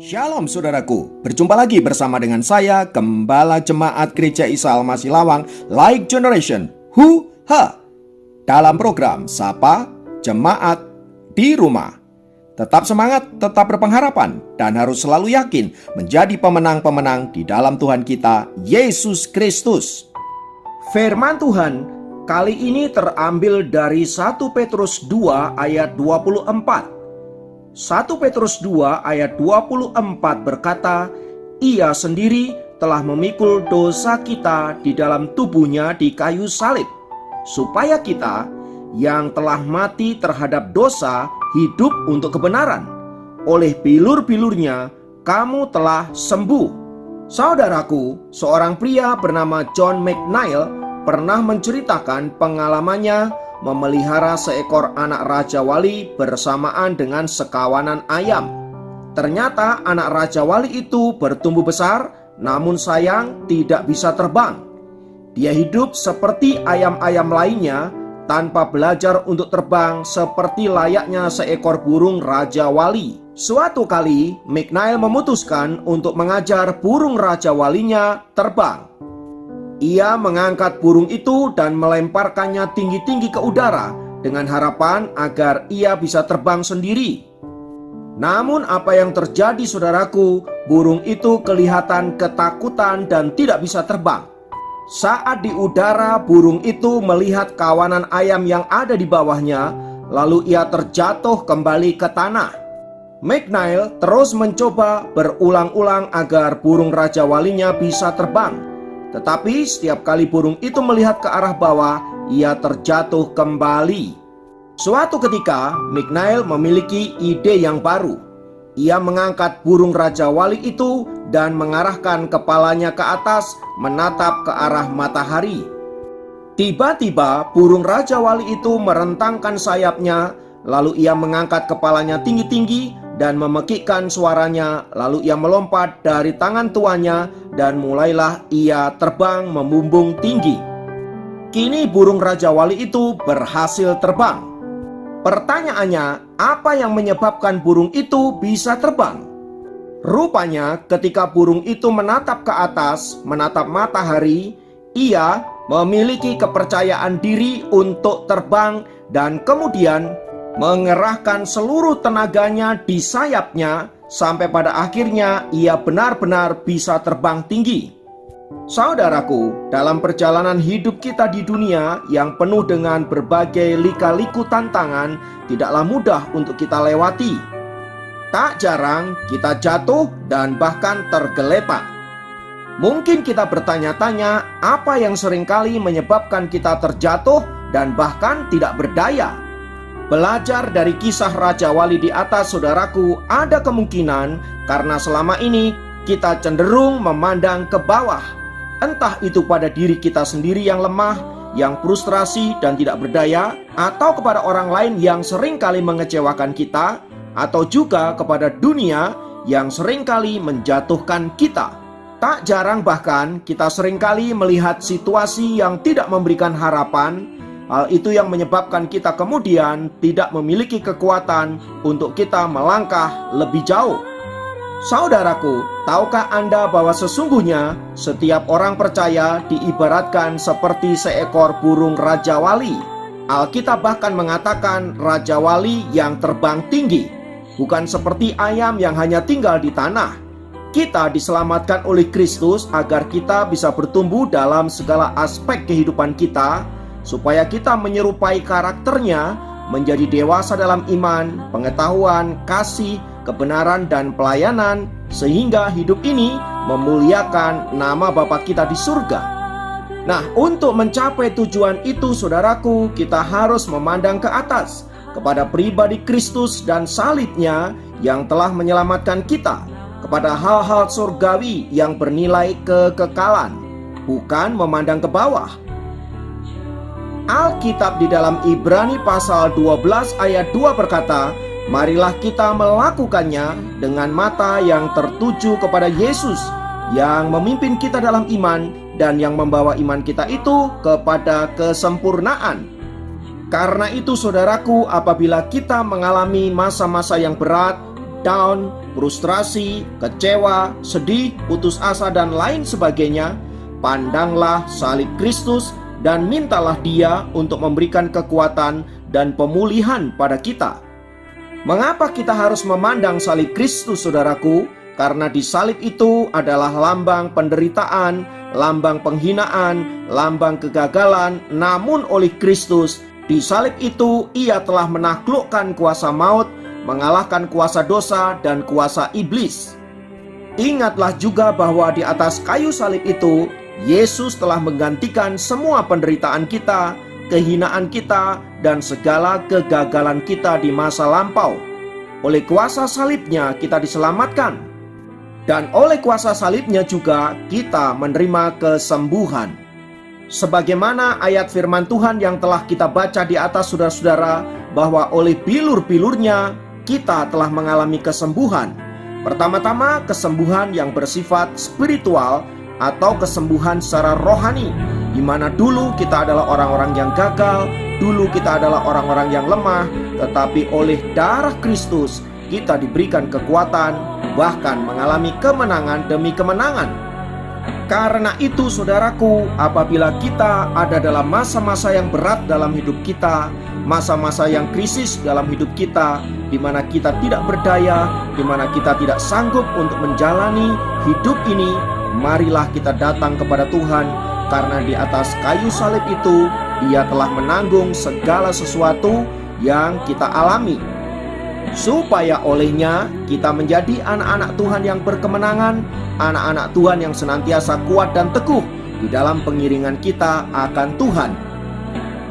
Shalom saudaraku, berjumpa lagi bersama dengan saya, Gembala Jemaat Gereja Isa Al-Masih Lawang, Like Generation, dalam program Sapa Jemaat di Rumah. Tetap semangat, tetap berpengharapan, dan harus selalu yakin menjadi pemenang-pemenang di dalam Tuhan kita, Yesus Kristus. Firman Tuhan kali ini terambil dari 1 Petrus 2 ayat 24. 1 Petrus 2 ayat 24 berkata, "Ia sendiri telah memikul dosa kita di dalam tubuhnya di kayu salib, supaya kita yang telah mati terhadap dosa hidup untuk kebenaran. Oleh bilur-bilurnya kamu telah sembuh." Saudaraku, seorang pria bernama John McNeil pernah menceritakan pengalamannya memelihara seekor anak Raja Wali bersamaan dengan sekawanan ayam. Ternyata anak Raja Wali itu bertumbuh besar, namun sayang tidak bisa terbang. Dia hidup seperti ayam-ayam lainnya, tanpa belajar untuk terbang seperti layaknya seekor burung Raja Wali. Suatu kali, McNeil memutuskan untuk mengajar burung Raja Walinya terbang. Ia mengangkat burung itu dan melemparkannya tinggi-tinggi ke udara dengan harapan agar ia bisa terbang sendiri. Namun apa yang terjadi saudaraku, burung itu kelihatan ketakutan dan tidak bisa terbang. Saat di udara, burung itu melihat kawanan ayam yang ada di bawahnya, lalu ia terjatuh kembali ke tanah. McNeil terus mencoba berulang-ulang agar burung Raja Walinya bisa terbang. Tetapi setiap kali burung itu melihat ke arah bawah, ia terjatuh kembali. Suatu ketika, McNeil memiliki ide yang baru. Ia mengangkat burung Raja Wali itu dan mengarahkan kepalanya ke atas, menatap ke arah matahari. Tiba-tiba, burung Raja Wali itu merentangkan sayapnya, lalu ia mengangkat kepalanya tinggi-tinggi dan memekikkan suaranya, lalu ia melompat dari tangan tuannya dan mulailah ia terbang membumbung tinggi. Kini burung Raja Wali itu berhasil terbang. Pertanyaannya, apa yang menyebabkan burung itu bisa terbang? Rupanya ketika burung itu menatap ke atas, menatap matahari, ia memiliki kepercayaan diri untuk terbang dan kemudian mengerahkan seluruh tenaganya di sayapnya sampai pada akhirnya ia benar-benar bisa terbang tinggi. Saudaraku, dalam perjalanan hidup kita di dunia yang penuh dengan berbagai lika-liku tantangan, tidaklah mudah untuk kita lewati. Tak jarang kita jatuh dan bahkan tergeletak. Mungkin kita bertanya-tanya apa yang seringkali menyebabkan kita terjatuh dan bahkan tidak berdaya. Belajar dari kisah Raja Wali di atas, saudaraku, ada kemungkinan karena selama ini kita cenderung memandang ke bawah. Entah itu pada diri kita sendiri yang lemah, yang frustrasi dan tidak berdaya, atau kepada orang lain yang seringkali mengecewakan kita, atau juga kepada dunia yang seringkali menjatuhkan kita. Tak jarang bahkan kita seringkali melihat situasi yang tidak memberikan harapan. Hal itu yang menyebabkan kita kemudian tidak memiliki kekuatan untuk kita melangkah lebih jauh. Saudaraku, tahukah Anda bahwa sesungguhnya setiap orang percaya diibaratkan seperti seekor burung Raja Wali? Alkitab bahkan mengatakan Raja Wali yang terbang tinggi, bukan seperti ayam yang hanya tinggal di tanah. Kita diselamatkan oleh Kristus agar kita bisa bertumbuh dalam segala aspek kehidupan kita, supaya kita menyerupai karakternya, menjadi dewasa dalam iman, pengetahuan, kasih, kebenaran, dan pelayanan, sehingga hidup ini memuliakan nama Bapa kita di surga. Nah, untuk mencapai tujuan itu, saudaraku, kita harus memandang ke atas, kepada pribadi Kristus dan salibnya yang telah menyelamatkan kita, kepada hal-hal surgawi yang bernilai kekekalan, bukan memandang ke bawah. Alkitab di dalam Ibrani pasal 12 ayat 2 berkata, "Marilah kita melakukannya dengan mata yang tertuju kepada Yesus, yang memimpin kita dalam iman dan yang membawa iman kita itu kepada kesempurnaan." Karena itu saudaraku, apabila kita mengalami masa-masa yang berat, down, frustrasi, kecewa, sedih, putus asa, dan lain sebagainya, pandanglah salib Kristus dan mintalah Dia untuk memberikan kekuatan dan pemulihan pada kita. Mengapa kita harus memandang salib Kristus, saudaraku? Karena di salib itu adalah lambang penderitaan, lambang penghinaan, lambang kegagalan. Namun oleh Kristus, di salib itu Ia telah menaklukkan kuasa maut, mengalahkan kuasa dosa dan kuasa iblis. Ingatlah juga bahwa di atas kayu salib itu, Yesus telah menggantikan semua penderitaan kita, kehinaan kita, dan segala kegagalan kita di masa lampau. Oleh kuasa salibnya kita diselamatkan. Dan oleh kuasa salibnya juga kita menerima kesembuhan. Sebagaimana ayat firman Tuhan yang telah kita baca di atas, saudara-saudara, bahwa oleh bilur-bilurnya kita telah mengalami kesembuhan. Pertama-tama, kesembuhan yang bersifat spiritual atau kesembuhan secara rohani, di mana dulu kita adalah orang-orang yang gagal, dulu kita adalah orang-orang yang lemah, tetapi oleh darah Kristus kita diberikan kekuatan, bahkan mengalami kemenangan demi kemenangan. Karena itu, saudaraku, apabila kita ada dalam masa-masa yang berat dalam hidup kita, masa-masa yang krisis dalam hidup kita, di mana kita tidak berdaya, di mana kita tidak sanggup untuk menjalani hidup ini, marilah kita datang kepada Tuhan, karena di atas kayu salib itu Dia telah menanggung segala sesuatu yang kita alami, supaya olehnya kita menjadi anak-anak Tuhan yang berkemenangan, anak-anak Tuhan yang senantiasa kuat dan teguh di dalam pengiringan kita akan Tuhan.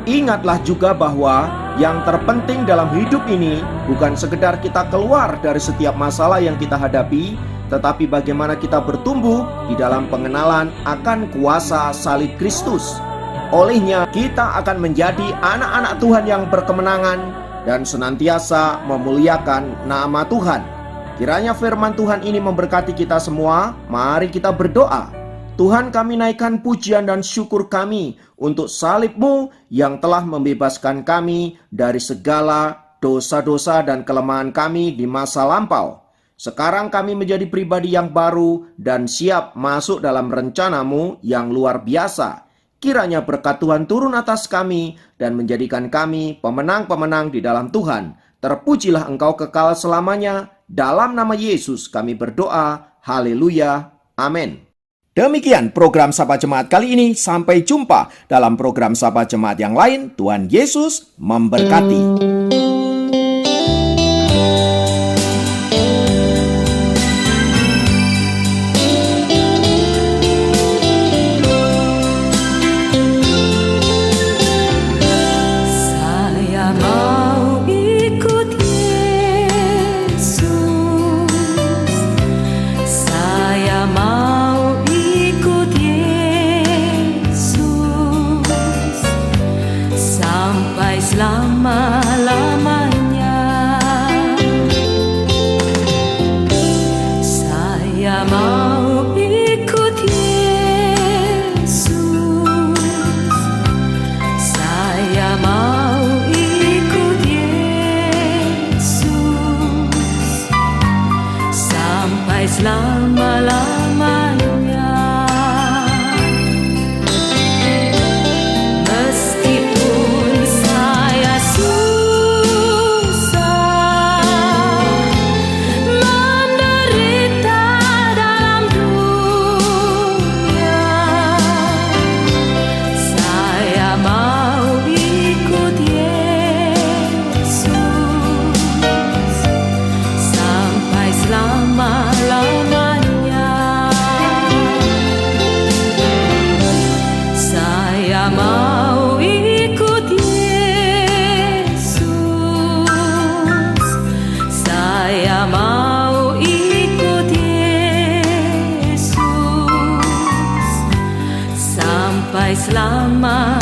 Ingatlah juga bahwa yang terpenting dalam hidup ini bukan sekedar kita keluar dari setiap masalah yang kita hadapi, tetapi bagaimana kita bertumbuh di dalam pengenalan akan kuasa salib Kristus. Olehnya kita akan menjadi anak-anak Tuhan yang berkemenangan dan senantiasa memuliakan nama Tuhan. Kiranya firman Tuhan ini memberkati kita semua. Mari kita berdoa. Tuhan, kami naikkan pujian dan syukur kami untuk salib-Mu yang telah membebaskan kami dari segala dosa-dosa dan kelemahan kami di masa lampau. Sekarang kami menjadi pribadi yang baru dan siap masuk dalam rencana-Mu yang luar biasa. Kiranya berkat Tuhan turun atas kami dan menjadikan kami pemenang-pemenang di dalam Tuhan. Terpujilah Engkau kekal selamanya. Dalam nama Yesus kami berdoa. Haleluya. Amin. Demikian program Sapa Jemaat kali ini. Sampai jumpa dalam program Sapa Jemaat yang lain. Tuhan Yesus memberkati. Selama-lamanya saya mau ikut Yesus, saya mau ikut Yesus sampai selama-lamanya. Selama